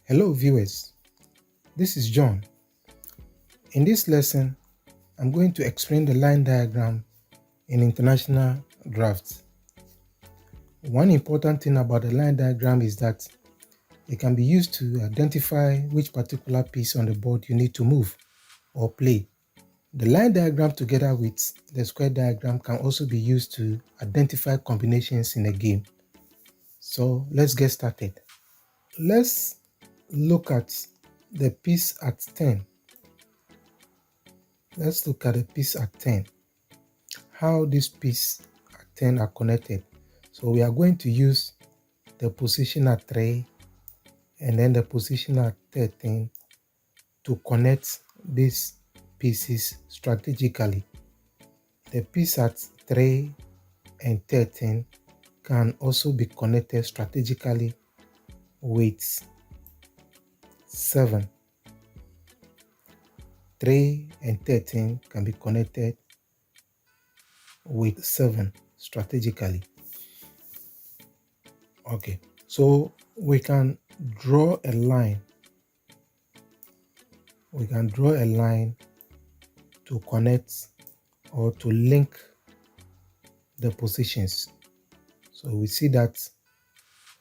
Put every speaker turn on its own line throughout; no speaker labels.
Hello viewers, this is John. In this lesson, I'm going to explain the line diagram in international drafts. One important thing about the line diagram is that it can be used to identify which particular piece on the board you need to move or play. The line diagram together with the square diagram can also be used to identify combinations in a game. So let's get started. Let's look at the piece at 10. Let's look at the piece at 10. How this piece at 10 are connected. So we are going to use the position at 3 and then the position at 13 to connect these pieces strategically. The piece at 3 and 13 can also be connected strategically with 7. 3 and 13 can be connected with 7 strategically. Okay, so we can draw a line. We can draw a line to connect or to link the positions. So we see that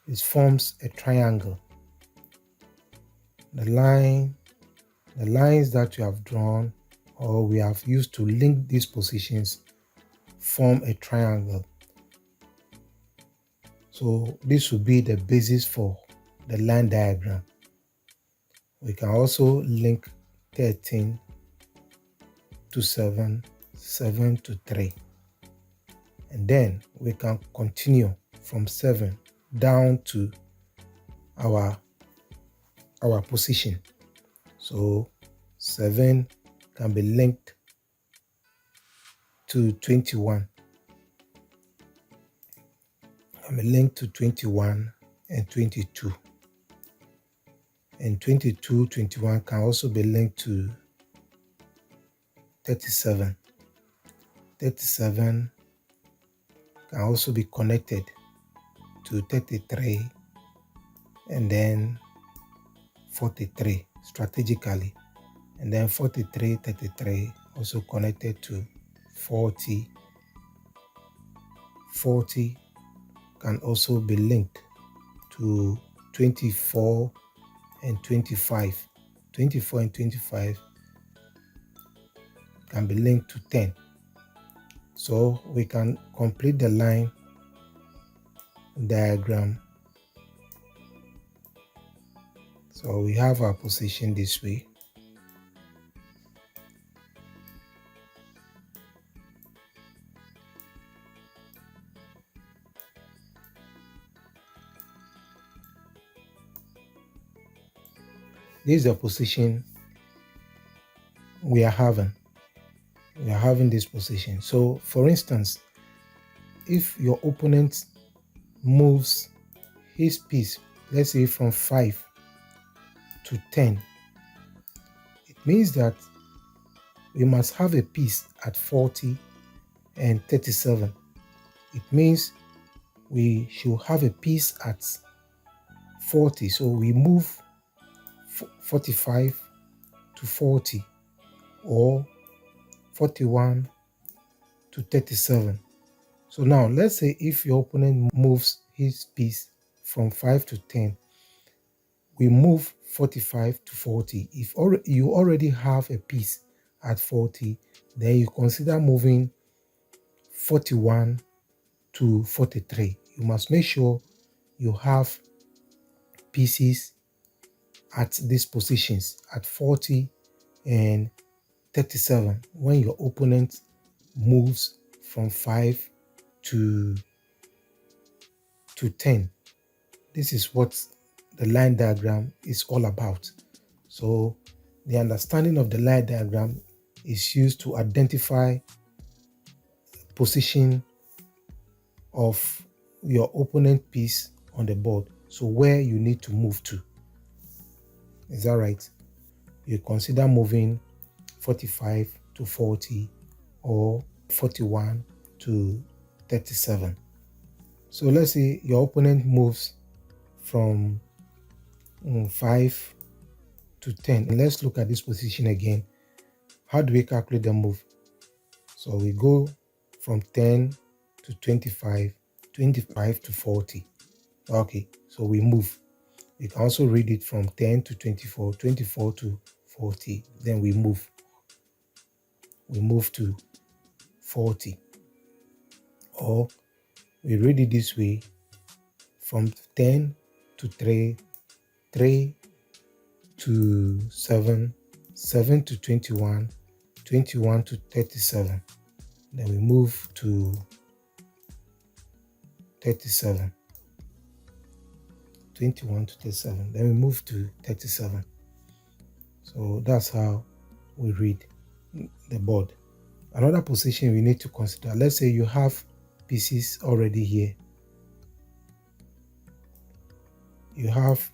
it forms a triangle. The lines that we have drawn or we have used to link these positions form a triangle. So this will be the basis for the line diagram. We can also link 13 to 7, 7 to 3. And then we can continue from 7 down to our position. So 7 can be linked to 21. Can be linked to 21 and 22. And 22, 21 can also be linked to 37. 37 can also be connected to 33 and then 43 strategically. And then 43, 33 also connected to 40. 40 can also be linked to 24 and 25. 24 and 25 can be linked to 10. So we can complete the line diagram. So we have our position this way. This is the position we are having. We are having this position. So for instance, if your opponent moves his piece, let's say from 5 to 10, it means that we must have a piece at 40 and 37. It means we should have a piece at 40. So we move 45 to 40 or 41 to 37. So now let's say if your opponent moves his piece from 5 to 10, we move 45 to 40. If you already have a piece at 40, then you consider moving 41 to 43. You must make sure you have pieces at these positions at 40 and 37 when your opponent moves from 5 to 10. This is what the line diagram is all about. So the understanding of the line diagram is used to identify position of your opponent piece on the board, so where you need to move to. Is that right? You consider moving 45 to 40 or 41 to 37. So let's say your opponent moves from 5 to 10. And let's look at this position again. How do we calculate the move? So we go from 10 to 25, 25 to 40. Okay, so we move. We can also read it from 10 to 24, 24 to 40. Then we move. We move to 40. Or we read it this way, from 10 to 3, 3 to 7, 7 to 21, 21 to 37. Then we move to 37. 21 to 37. Then we move to 37. So that's how we read the board. Another position we need to consider, let's say you have pieces already here. You have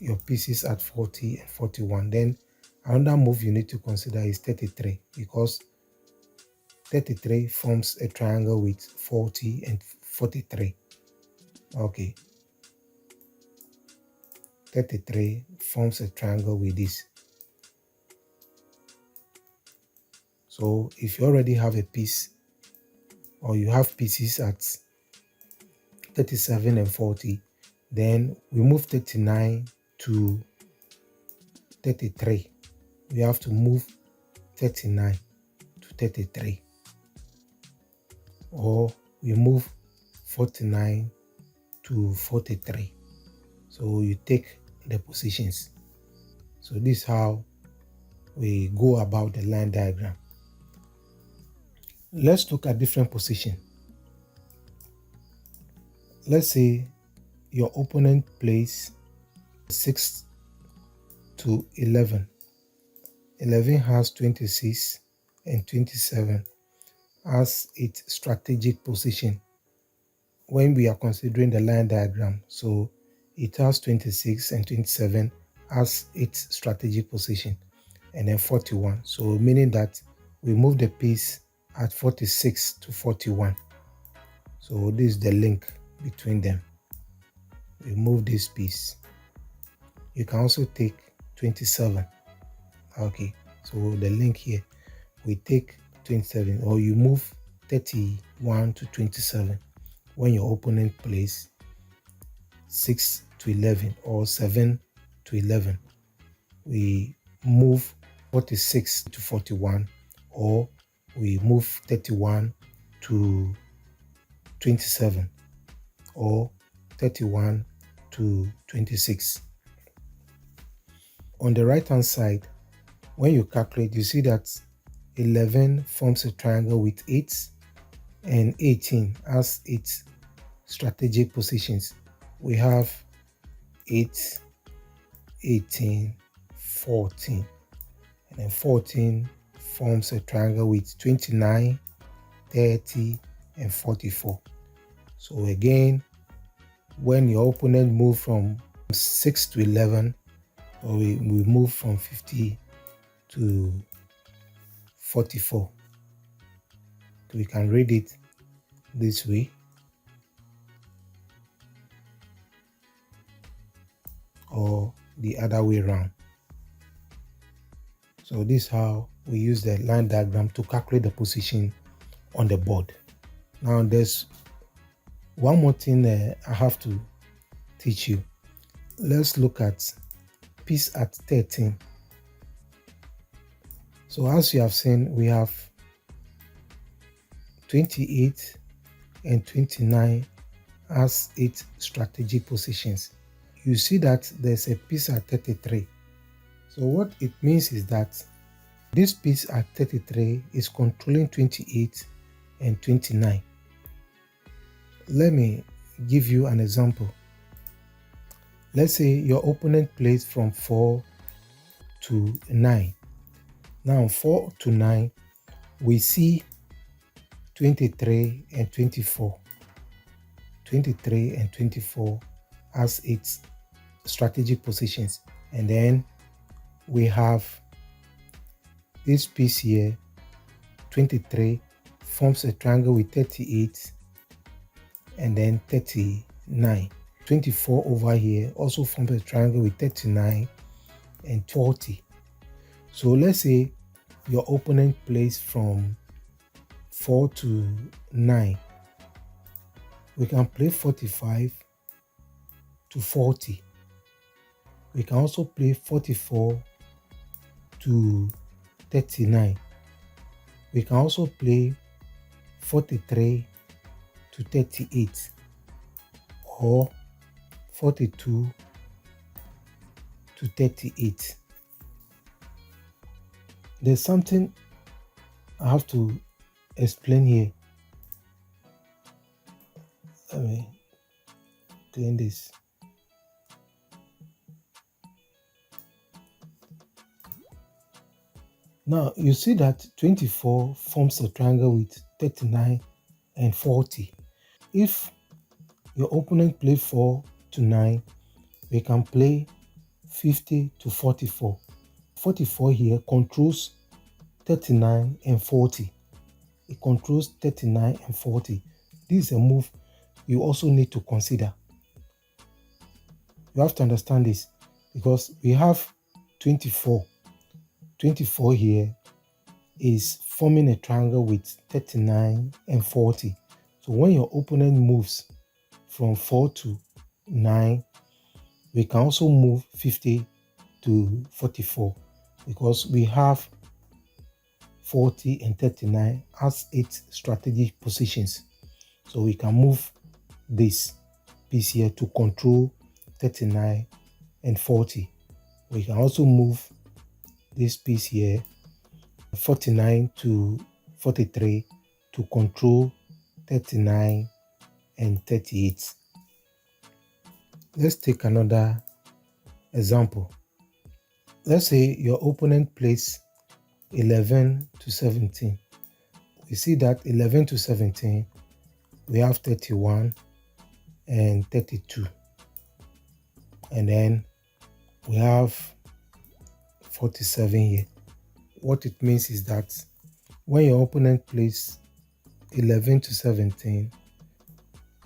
your pieces at 40 and 41. Then another move you need to consider is 33, because 33 forms a triangle with 40 and 43. Okay. 33 forms a triangle with this. So if you already have a piece, or you have pieces at 37 and 40, then we move 39 to 33. We have to move 39 to 33. Or we move 49 to 43. So you take the positions. So this is how we go about the line diagram. Let's look at different positions. Let's say your opponent plays 6 to 11. 11 has 26 and 27 as its strategic position when we are considering the line diagram. So it has 26 and 27 as its strategic position, and then 41. So meaning that we move the piece at 46 to 41. So this is the link between them. We move this piece. You can also take 27. Okay, so the link here, we take 27, or you move 31 to 27 when your opponent plays 6 to 11 or 7 to 11. We move 46 to 41, or we move 31 to 27, or 31 to 26. On the right hand side, when you calculate, you see that 11 forms a triangle with 8 and 18 as its strategic positions. We have 8, 18, 14, and then 14 forms a triangle with 29, 30, and 44. So again, when your opponent moves from 6 to 11, or we move from 50 to 44. So we can read it this way. Or the other way around. So this is how we use the line diagram to calculate the position on the board. Now there's one more thing I have to teach you. Let's look at piece at 13. So as you have seen, we have 28 and 29 as its strategic positions. You see that there's a piece at 33. So what it means is that this piece at 33 is controlling 28 and 29. Let me give you an example. Let's say your opponent plays from 4 to 9. Now 4 to 9, we see 23 and 24. 23 and 24 as its strategic positions. And then we have this piece here, 23, forms a triangle with 38 and then 39. 24 over here also forms a triangle with 39 and 40. So let's say your opponent plays from 4 to 9. We can play 45 to 40. We can also play 44 to 39. We can also play 43 to 38 or 42 to 38. There's something I have to explain here. Let me clean this. Now you see that 24 forms a triangle with 39 and 40. If your opponent play 4 to 9, we can play 50 to 44. 44 here controls 39 and 40. It controls 39 and 40. This is a move you also need to consider. You have to understand this because we have 24. 24 here is forming a triangle with 39 and 40. So when your opponent moves from 4 to 9, we can also move 50 to 44 because we have 40 and 39 as its strategic positions. So we can move this piece here to control 39 and 40. We can also move this piece here 49 to 43 to control 39 and 38. Let's take another example. Let's say your opponent plays 11 to 17. We see that 11 to 17, we have 31 and 32. And then we have 47 here. What it means is that when your opponent plays 11 to 17,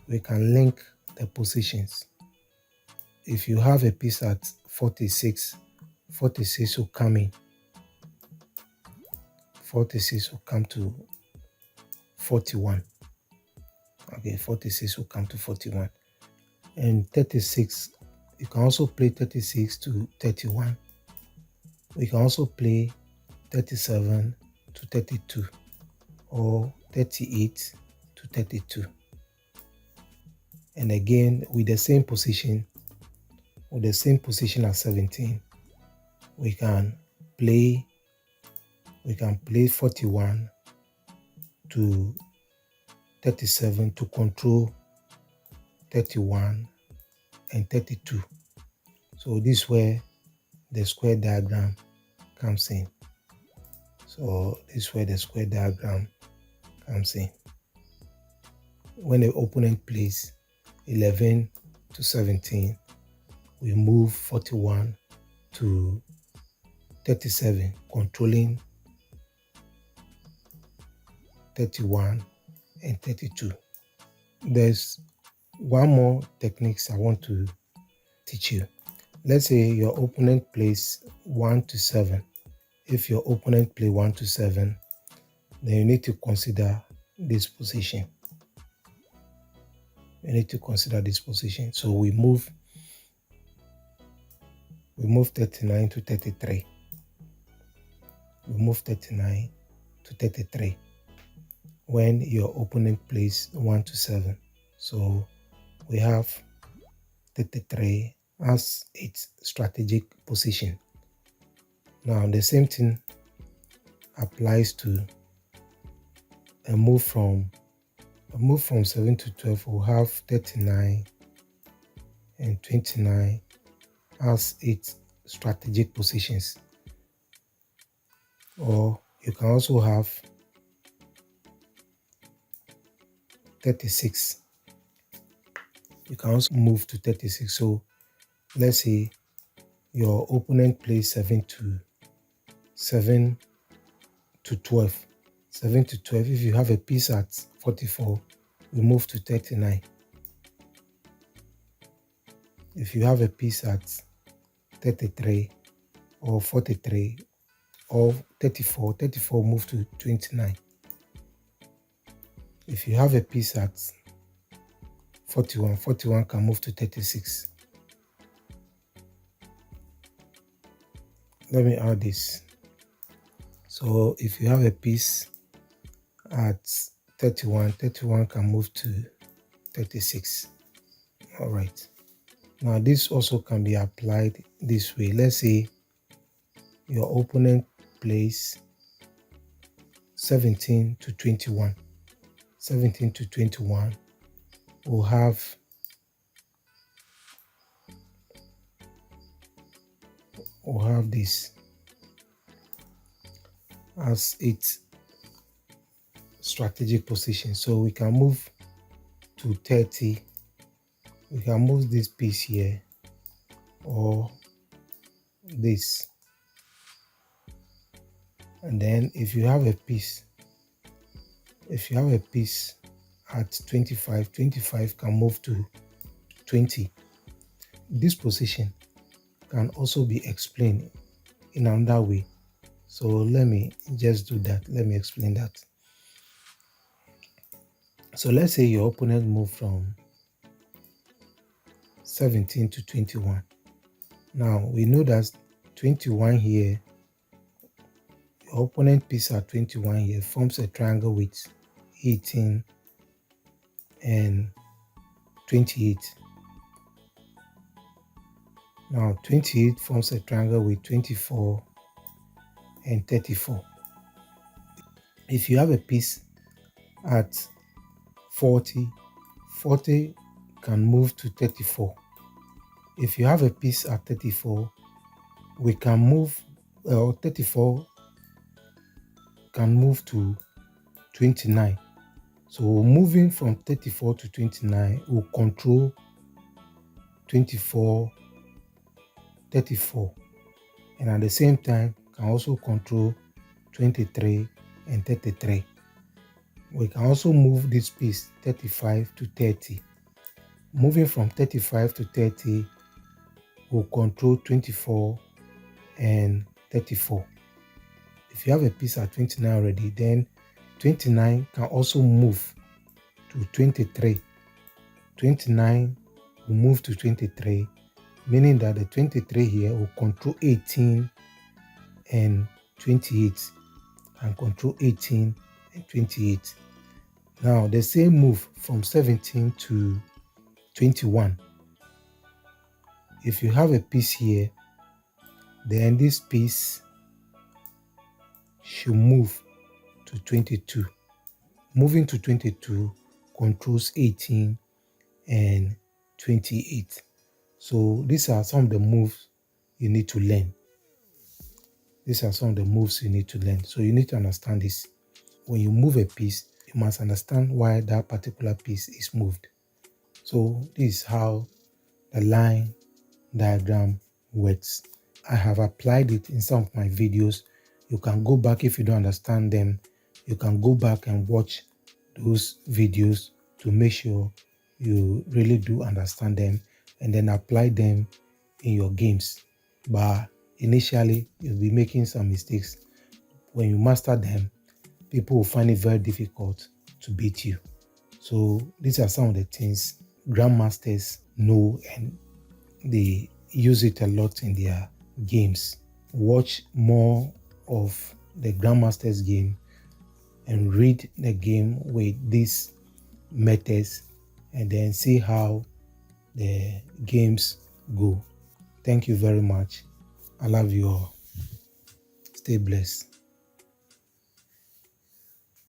we can link the positions. If you have a piece at 46, 46 will come in. 46 will come to 41. Okay, 46 will come to 41. And 36, you can also play 36 to 31. We can also play 37 to 32 or 38 to 32. And again, with the same position as 17, we can play 41 to 37 to control 31 and 32. So this is where the square diagram comes in. So this is where the square diagram comes in. When the opponent plays 11 to 17, we move 41 to 37, controlling 31 and 32. There's one more techniques I want to teach you. Let's say your opponent plays 1 to 7. If your opponent plays 1 to 7, then you need to consider this position. You need to consider this position. So we move 39 to 33. We move 39 to 33 when your opponent plays 1 to 7. So we have 33 as its strategic position. Now the same thing applies to a move from 7 to 12. We'll have 39 and 29 as its strategic positions. Or you can also have 36. You can also move to 36. So let's say your opponent plays 7 to 12. 7 to 12. If you have a piece at 44, we move to 39. If you have a piece at 33 or 43 or 34, 34 move to 29. If you have a piece at 41, 41 can move to 36. Let me add this. So if you have a piece at 31, 31 can move to 36. All right. Now this also can be applied this way. Let's say your opponent plays 17 to 21. 17 to 21 will have this as its strategic position. So we can move to 30. We can move this piece here or this. And then if you have a piece at 25, 25 can move to 20. This position can also be explained in another way. So let me just do that. Let me explain that. So let's say your opponent moved from 17 to 21. Now we know that 21 here, your opponent piece at 21 here forms a triangle with 18 and 28. Now 28 forms a triangle with 24 and 34. If you have a piece at 40, 40 can move to 34. If you have a piece at 34, we can move, 34 can move to 29. So moving from 34 to 29 will control 24, 34, and at the same time can also control 23 and 33. We can also move this piece 35 to 30. Moving from 35 to 30 will control 24 and 34. If you have a piece at 29 already, then 29 can also move to 23. 29 will move to 23, meaning that the 23 here will control 18 and 28, and control 18 and 28. Now the same move from 17 to 21. If you have a piece here, then this piece should move to 22. Moving to 22 controls 18 and 28. So these are some of the moves you need to learn. So you need to understand this. When you move a piece, you must understand why that particular piece is moved. So this is how the line diagram works. I have applied it in some of my videos. You can go back if you don't understand them. You can go back and watch those videos to make sure you really do understand them and then apply them in your games. But initially, you'll be making some mistakes. When you master them, people will find it very difficult to beat you. So these are some of the things grandmasters know, and they use it a lot in their games. Watch more of the grandmasters game and read the game with these methods, and then see how the games go. Thank you very much. I love you all. Stay blessed.